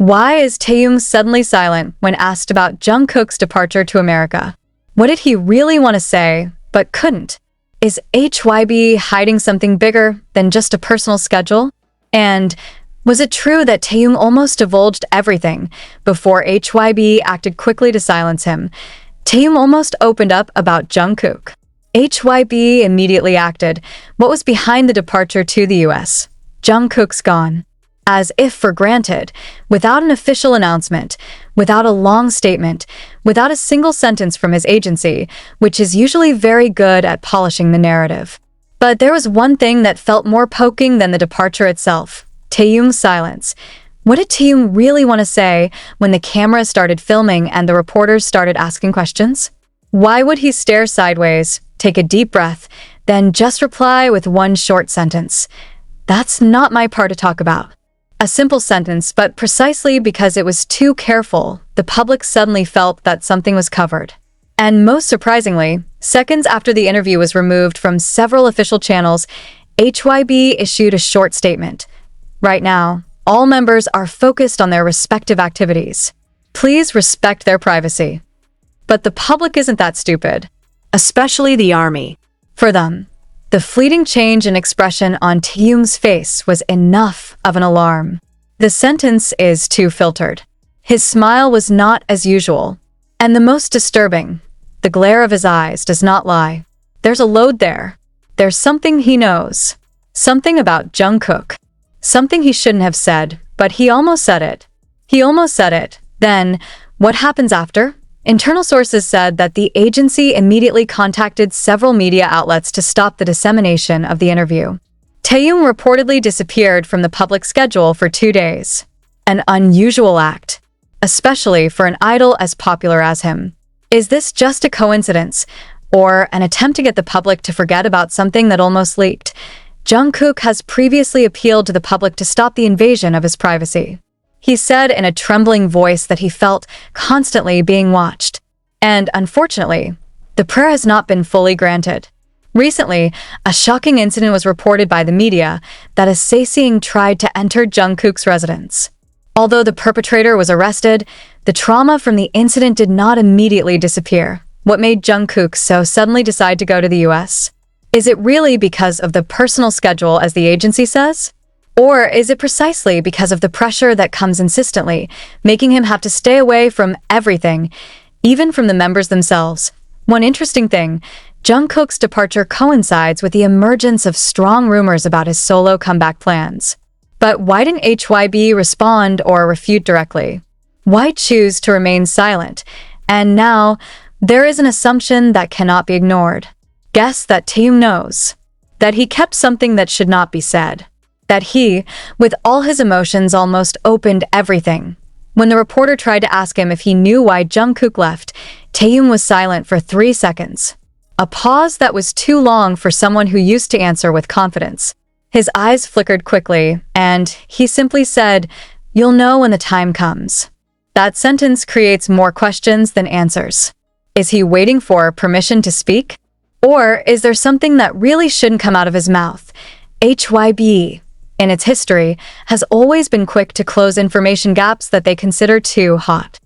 Why is Taehyung suddenly silent when asked about Jungkook's departure to America? What did he really want to say, but couldn't? Is HYBE hiding something bigger than just a personal schedule? And was it true that Taehyung almost divulged everything before HYBE acted quickly to silence him? Taehyung almost opened up about Jungkook. HYBE immediately acted. What was behind the departure to the US? Jungkook's gone. As if for granted, without an official announcement, without a long statement, without a single sentence from his agency, which is usually very good at polishing the narrative. But there was one thing that felt more poking than the departure itself: Taehyung's silence. What did Taehyung really want to say when the camera started filming and the reporters started asking questions? Why would he stare sideways, take a deep breath, then just reply with one short sentence? "That's not my part to talk about." A simple sentence, but precisely because it was too careful, the public suddenly felt that something was covered. And most surprisingly, seconds after the interview was removed from several official channels, HYBE issued a short statement. "Right now, all members are focused on their respective activities. Please respect their privacy." But the public isn't that stupid, especially the army. For them, the fleeting change in expression on Taehyung's face was enough of an alarm. The sentence is too filtered. His smile was not as usual. And the most disturbing, the glare of his eyes does not lie. There's a load there. There's something he knows. Something about Jungkook. Something he shouldn't have said, but he almost said it. He almost said it. Then, what happens after? Internal sources said that the agency immediately contacted several media outlets to stop the dissemination of the interview. Taehyung reportedly disappeared from the public schedule for 2 days. An unusual act, especially for an idol as popular as him. Is this just a coincidence, or an attempt to get the public to forget about something that almost leaked? Jungkook has previously appealed to the public to stop the invasion of his privacy. He said in a trembling voice that he felt constantly being watched. And unfortunately, the prayer has not been fully granted. Recently, a shocking incident was reported by the media that a Taehyung tried to enter Jungkook's residence. Although the perpetrator was arrested, the trauma from the incident did not immediately disappear. What made Jungkook so suddenly decide to go to the US? Is it really because of the personal schedule, as the agency says? Or is it precisely because of the pressure that comes insistently, making him have to stay away from everything, even from the members themselves? One interesting thing, Jungkook's departure coincides with the emergence of strong rumors about his solo comeback plans. But why didn't HYBE respond or refute directly? Why choose to remain silent? And now, there is an assumption that cannot be ignored. Guess that Taehyung knows. That he kept something that should not be said. That he, with all his emotions, almost opened everything. When the reporter tried to ask him if he knew why Jungkook left, Taehyung was silent for 3 seconds. A pause that was too long for someone who used to answer with confidence. His eyes flickered quickly, and he simply said, "You'll know when the time comes." That sentence creates more questions than answers. Is he waiting for permission to speak? Or is there something that really shouldn't come out of his mouth? HYBE, in its history, has always been quick to close information gaps that they consider too hot.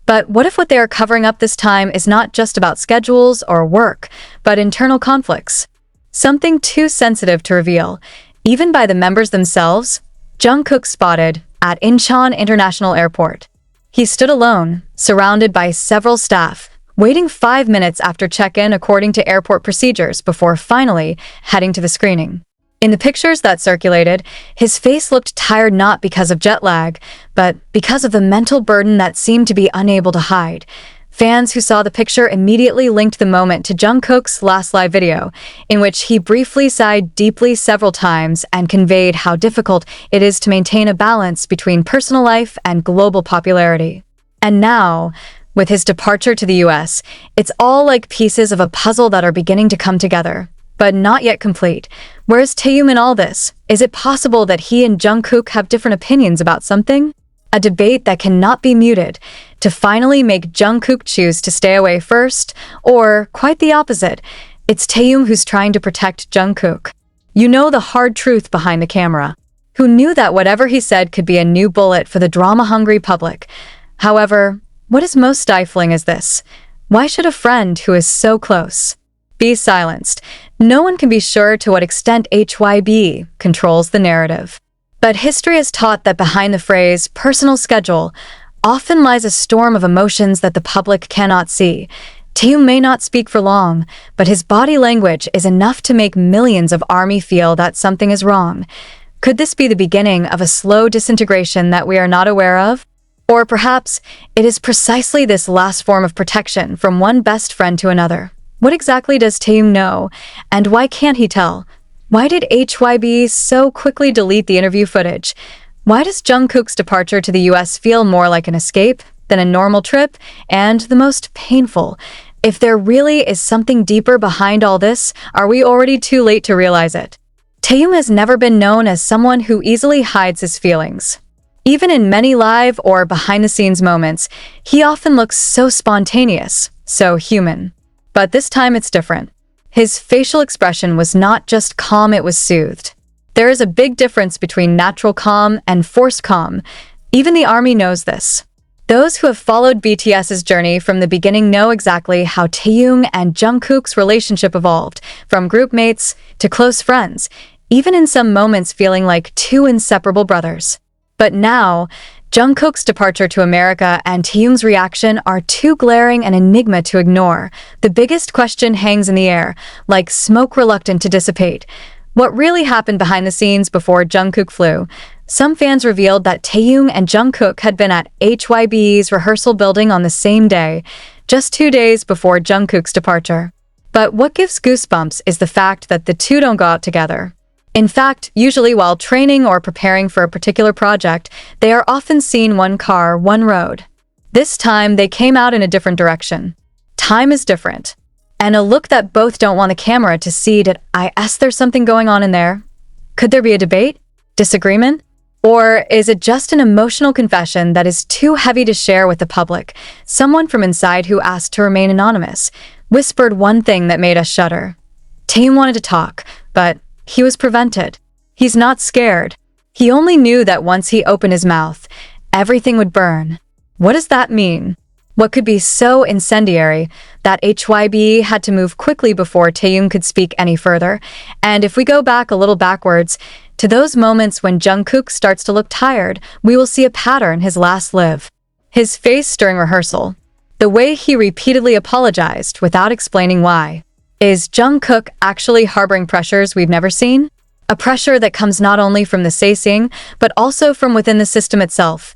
But what if what they are covering up this time is not just about schedules or work, but internal conflicts? Something too sensitive to reveal, even by the members themselves? Jungkook spotted at Incheon International Airport. He stood alone, surrounded by several staff, waiting 5 minutes after check-in according to airport procedures before finally heading to the screening. In the pictures that circulated, his face looked tired not because of jet lag, but because of the mental burden that seemed to be unable to hide. Fans who saw the picture immediately linked the moment to Jungkook's last live video, in which he briefly sighed deeply several times and conveyed how difficult it is to maintain a balance between personal life and global popularity. And now, with his departure to the US, it's all like pieces of a puzzle that are beginning to come together, but not yet complete. Where is Taehyung in all this? Is it possible that he and Jungkook have different opinions about something? A debate that cannot be muted, to finally make Jungkook choose to stay away first, or quite the opposite, it's Taehyung who's trying to protect Jungkook. You know the hard truth behind the camera. who knew that whatever he said could be a new bullet for the drama-hungry public. However, what is most stifling is this: why should a friend who is so close be silenced? No one can be sure to what extent HYBE controls the narrative. But history has taught that behind the phrase personal schedule often lies a storm of emotions that the public cannot see. Taehyung may not speak for long, but his body language is enough to make millions of ARMY feel that something is wrong. Could this be the beginning of a slow disintegration that we are not aware of? Or perhaps it is precisely this last form of protection from one best friend to another. What exactly does Taehyung know, and why can't he tell? Why did HYBE so quickly delete the interview footage? Why does JUNGKOOK's departure to the US feel more like an escape than a normal trip, and the most painful? If there really is something deeper behind all this, are we already too late to realize it? Taehyung has never been known as someone who easily hides his feelings. Even in many live or behind-the-scenes moments, he often looks so spontaneous, so human. But this time it's different. His facial expression was not just calm, it was soothed. There is a big difference between natural calm and forced calm. Even the ARMY knows this. Those who have followed BTS's journey from the beginning know exactly how Taehyung and JUNGKOOK's relationship evolved, from group mates to close friends, even in some moments feeling like two inseparable brothers. But now, JUNGKOOK's departure to America and Taehyung's reaction are too glaring an enigma to ignore. The biggest question hangs in the air, like smoke reluctant to dissipate. What really happened behind the scenes before JUNGKOOK flew? Some fans revealed that Taehyung and JUNGKOOK had been at HYBE's rehearsal building on the same day, just 2 days before JUNGKOOK's departure. But what gives goosebumps is the fact that the two don't go out together. In fact, usually while training or preparing for a particular project, they are often seen one car, one road. This time, they came out in a different direction. Time is different. And a look that both don't want the camera to see. Did I ask there's something going on in there? Could there be a debate? Disagreement? Or is it just an emotional confession that is too heavy to share with the public? Someone from inside who asked to remain anonymous whispered one thing that made us shudder. Taehyung wanted to talk, but he was prevented. He's not scared. He only knew that once he opened his mouth, everything would burn. What does that mean? What could be so incendiary that HYBE had to move quickly before Taehyung could speak any further? And if we go back a little backwards, to those moments when JUNGKOOK starts to look tired, we will see a pattern his last live. His face during rehearsal. The way he repeatedly apologized without explaining why. Is JUNGKOOK actually harboring pressures we've never seen? A pressure that comes not only from the saesing, but also from within the system itself.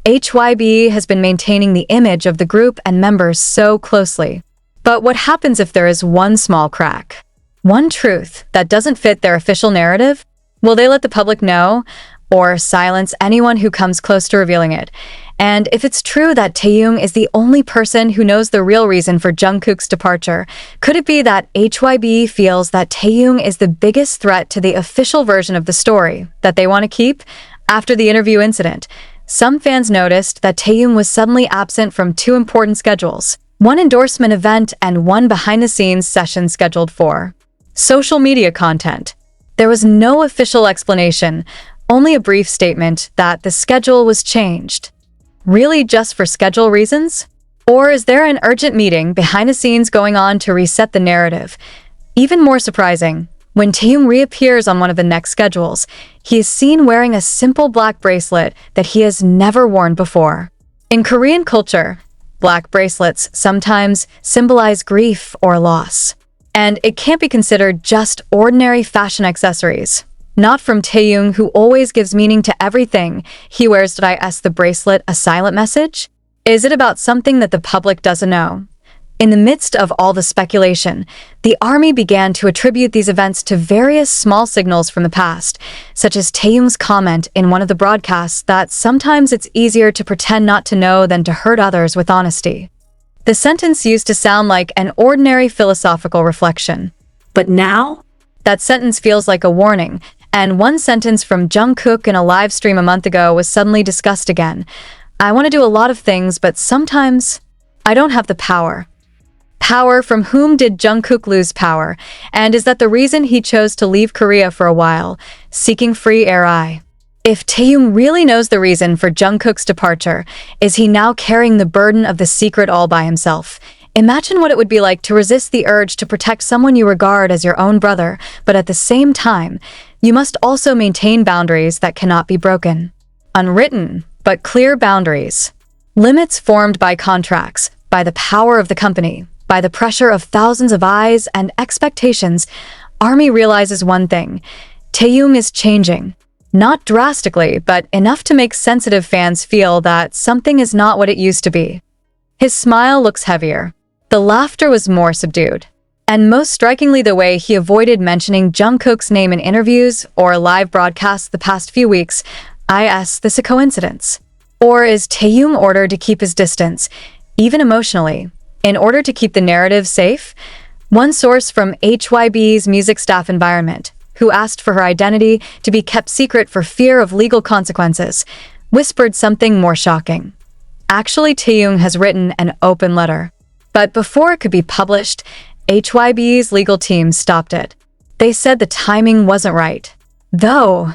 HYBE has been maintaining the image of the group and members so closely. But what happens if there is one small crack? One truth that doesn't fit their official narrative? Will they let the public know, or silence anyone who comes close to revealing it? And if it's true that Taehyung is the only person who knows the real reason for JUNGKOOK's departure, could it be that HYBE feels that Taehyung is the biggest threat to the official version of the story that they want to keep? After the interview incident, some fans noticed that Taehyung was suddenly absent from 2 important schedules, one endorsement event and one behind-the-scenes session scheduled for social media content. There was no official explanation, only a brief statement that the schedule was changed. Really just for schedule reasons? Or is there an urgent meeting behind the scenes going on to reset the narrative? Even more surprising, when Taehyung reappears on one of the next schedules, he is seen wearing a simple black bracelet that he has never worn before. In Korean culture, black bracelets sometimes symbolize grief or loss. And it can't be considered just ordinary fashion accessories. Not from Taehyung, who always gives meaning to everything he wears. Did I ask the bracelet a silent message? Is it about something that the public doesn't know? In the midst of all the speculation, the ARMY began to attribute these events to various small signals from the past, such as Taehyung's comment in one of the broadcasts that sometimes it's easier to pretend not to know than to hurt others with honesty. The sentence used to sound like an ordinary philosophical reflection. But now, that sentence feels like a warning. And one sentence from JUNGKOOK in a live stream a month ago was suddenly discussed again. I want to do a lot of things, but sometimes I don't have the power. Power? From whom did JUNGKOOK lose power? And is that the reason he chose to leave Korea for a while, seeking free air? If Taehyung really knows the reason for Jungkook's departure, is he now carrying the burden of the secret all by himself? Imagine what it would be like to resist the urge to protect someone you regard as your own brother, but at the same time, you must also maintain boundaries that cannot be broken. Unwritten, but clear boundaries. Limits formed by contracts, by the power of the company, by the pressure of thousands of eyes and expectations. ARMY realizes one thing: Taehyung is changing. Not drastically, but enough to make sensitive fans feel that something is not what it used to be. His smile looks heavier. The laughter was more subdued. And most strikingly, the way he avoided mentioning Jungkook's name in interviews or live broadcasts the past few weeks. Is this a coincidence? Or is Taehyung ordered to keep his distance, even emotionally, in order to keep the narrative safe? One source from HYBE's music staff environment, who asked for her identity to be kept secret for fear of legal consequences, whispered something more shocking. Actually, Taehyung has written an open letter. But before it could be published, HYBE's legal team stopped it. They said the timing wasn't right. Though,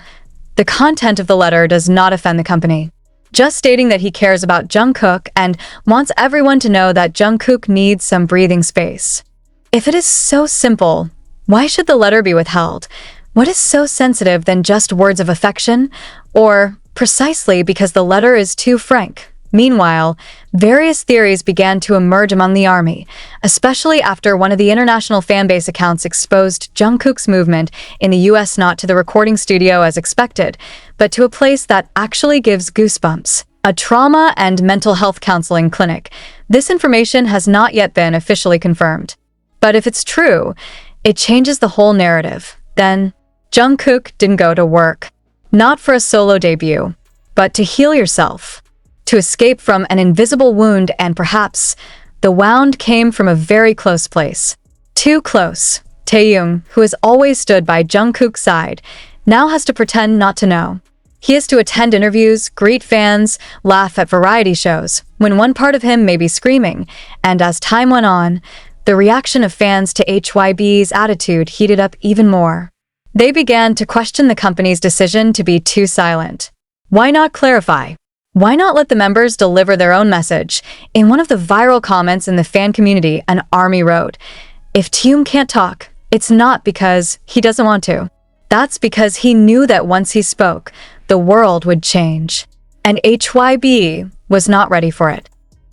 the content of the letter does not offend the company. Just stating that he cares about Jungkook and wants everyone to know that Jungkook needs some breathing space. If it is so simple, why should the letter be withheld? What is so sensitive than just words of affection? Or precisely because the letter is too frank? Meanwhile, various theories began to emerge among the ARMY, especially after one of the international fanbase accounts exposed Jungkook's movement in the US not to the recording studio as expected, but to a place that actually gives goosebumps, a trauma and mental health counseling clinic. This information has not yet been officially confirmed. But if it's true, it changes the whole narrative. Then, Jungkook didn't go to work. Not for a solo debut, but to heal yourself. To escape from an invisible wound, and perhaps the wound came from a very close place. Too close. Taehyung, who has always stood by Jungkook's side, now has to pretend not to know. He has to attend interviews, greet fans, laugh at variety shows, when one part of him may be screaming, and as time went on, the reaction of fans to HYBE's attitude heated up even more. They began to question the company's decision to be too silent. Why not clarify? Why not let the members deliver their own message? In one of the viral comments in the fan community, an ARMY wrote, "If Taehyung can't talk, it's not because he doesn't want to. That's because he knew that once he spoke, the world would change." And HYBE was not ready for it.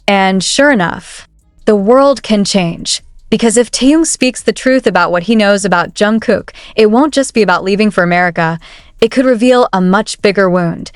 And sure enough, the world can change. Because if Taehyung speaks the truth about what he knows about Jungkook, it won't just be about leaving for America. It could reveal a much bigger wound.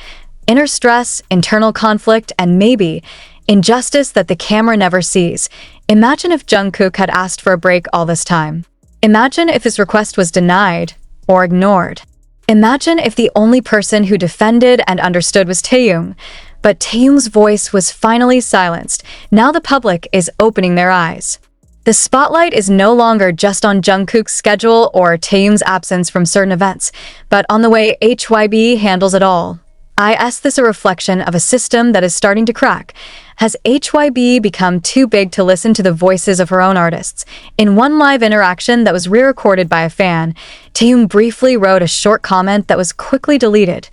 Inner stress, internal conflict, and maybe injustice that the camera never sees. Imagine if Jungkook had asked for a break all this time. Imagine if his request was denied or ignored. Imagine if the only person who defended and understood was Taehyung. But Taehyung's voice was finally silenced. Now the public is opening their eyes. The spotlight is no longer just on Jungkook's schedule or Taehyung's absence from certain events, but on the way HYBE handles it all. Is this a reflection of a system that is starting to crack? Has HYBE become too big to listen to the voices of her own artists? In one live interaction that was re-recorded by a fan, Taehyung briefly wrote a short comment that was quickly deleted.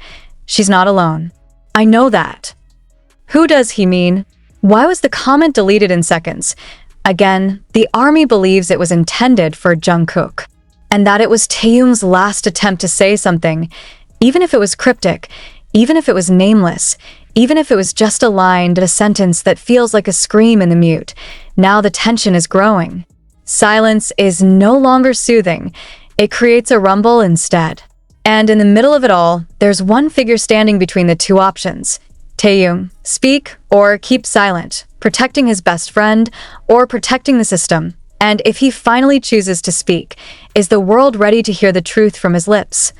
"She's not alone. I know that." Who does he mean? Why was the comment deleted in seconds? Again, the ARMY believes it was intended for Jungkook, and that it was Taehyung's last attempt to say something, even if it was cryptic, even if it was nameless, even if it was just a line, a sentence that feels like a scream in the mute. Now the tension is growing. Silence is no longer soothing. It creates a rumble instead. And in the middle of it all, there's one figure standing between the two options. Taehyung, speak or keep silent, protecting his best friend or protecting the system. And if he finally chooses to speak, is the world ready to hear the truth from his lips?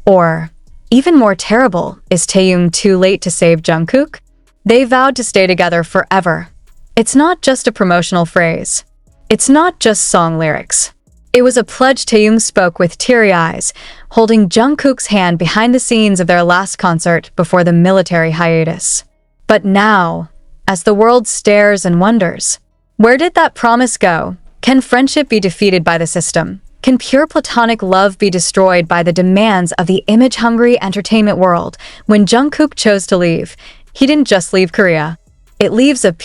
Or, even more terrible, is Taehyung too late to save Jungkook? They vowed to stay together forever. It's not just a promotional phrase. It's not just song lyrics. It was a pledge Taehyung spoke with teary eyes, holding Jungkook's hand behind the scenes of their last concert before the military hiatus. But now, as the world stares and wonders, where did that promise go? Can friendship be defeated by the system? Can pure platonic love be destroyed by the demands of the image-hungry entertainment world? When Jungkook chose to leave, he didn't just leave Korea. It leaves a